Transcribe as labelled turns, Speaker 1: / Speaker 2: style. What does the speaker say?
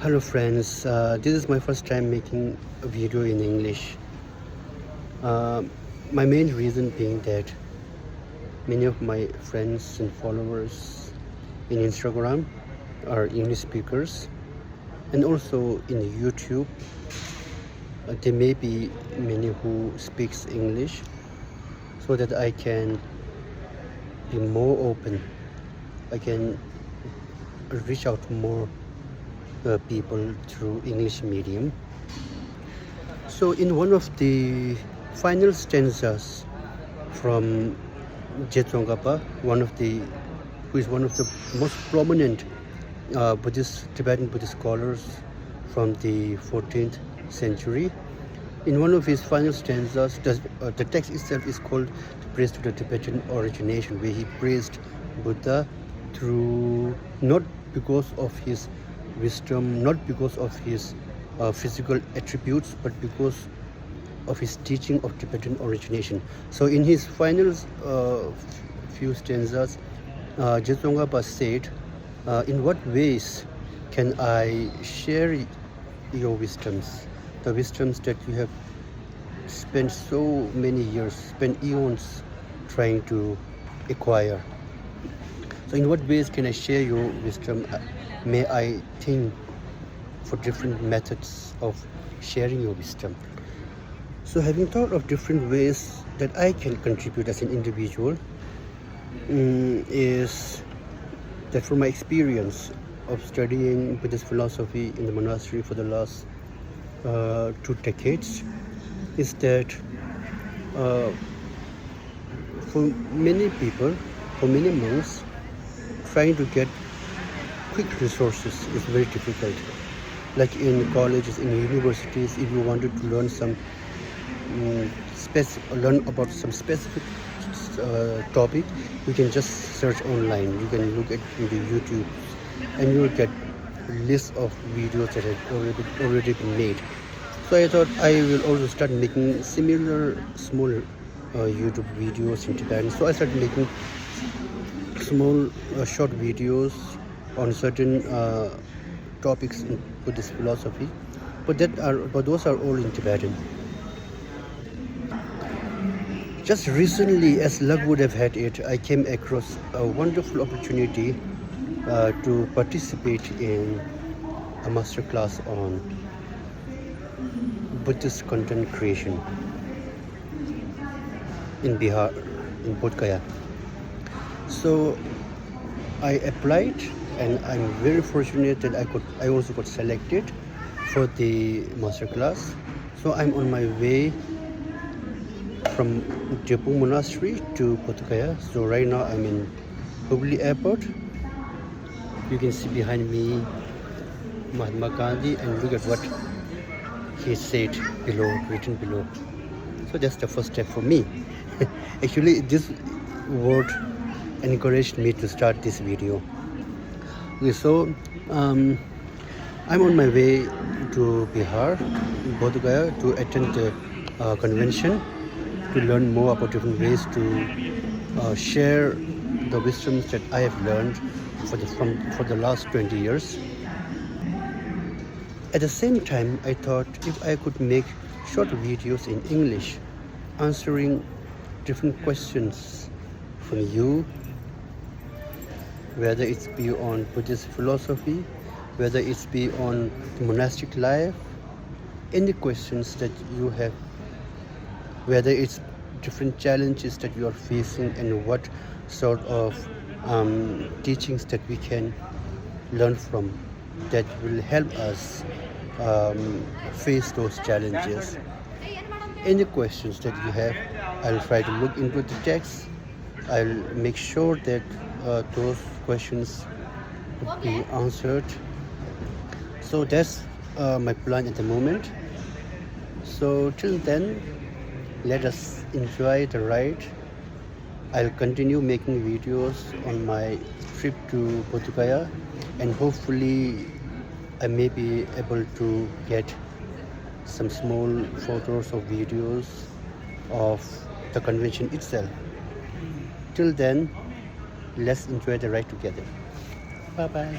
Speaker 1: Hello friends, this is my first time making a video in English. Uh, my main reason being that many of my friends and followers in Instagram are English speakers, and also in YouTube there may be many who speaks English, so that I can be more open. I can reach out to more people through English medium. So in one of the final stanzas from Je Tsongkhapa, who is one of the most prominent Tibetan Buddhist scholars from the 14th century, in one of his final stanzas, the text itself is called Praise to the Tibetan Origination, where he praised Buddha through, not because of his wisdom, not because of his physical attributes, but because of his teaching of Tibetan origination. So in his final few stanzas, Je Tsongkhapa said, in what ways can I share your wisdoms, the wisdoms that you have spent so many years, spent eons trying to acquire? So in what ways can I share your wisdom? May I think for different methods of sharing your wisdom. So having thought of different ways that I can contribute as an individual, is that from my experience of studying Buddhist philosophy in the monastery for the last 2 decades, is that for many people, for many monks, trying to get quick resources is very difficult. Like in colleges, in universities, if you wanted to learn learn about some specific topic, you can just search online. You can look at the YouTube, and you will get lists of videos that have already been made. So I thought I will also start making similar small YouTube videos in Tibetan. So I started making small short videos on certain topics in Buddhist philosophy, but those are all in Tibetan. Just recently, as luck would have had it, I came across a wonderful opportunity to participate in a master class on Buddhist content creation in Bihar, in Bodh Gaya. So I applied, and I'm very fortunate that I also got selected for the master class. So I'm on my way from Drepung Monastery to Bodh Gaya. So right now I'm in Hubli Airport. You can see behind me Mahatma Gandhi, and look at what he said below, written below. So that's the first step for me. Actually, this word encouraged me to start this video. Okay, so I'm on my way to Bihar, Bodh Gaya, to attend the convention, to learn more about different ways to share the wisdoms that I have learned for the last 20 years. At the same time, I thought if I could make short videos in English answering different questions from you, whether it's be on Buddhist philosophy, whether it's be on monastic life, any questions that you have, whether it's different challenges that you are facing, and what sort of teachings that we can learn from that will help us face those challenges. Any questions that you have, I'll try to look into the text. I'll make sure that those questions would be answered. So that's my plan at the moment. So till then, let us enjoy the ride. I'll continue making videos on my trip to Bodh Gaya, and hopefully I may be able to get some small photos or videos of the convention itself. Till then, let's enjoy the ride together. Bye bye.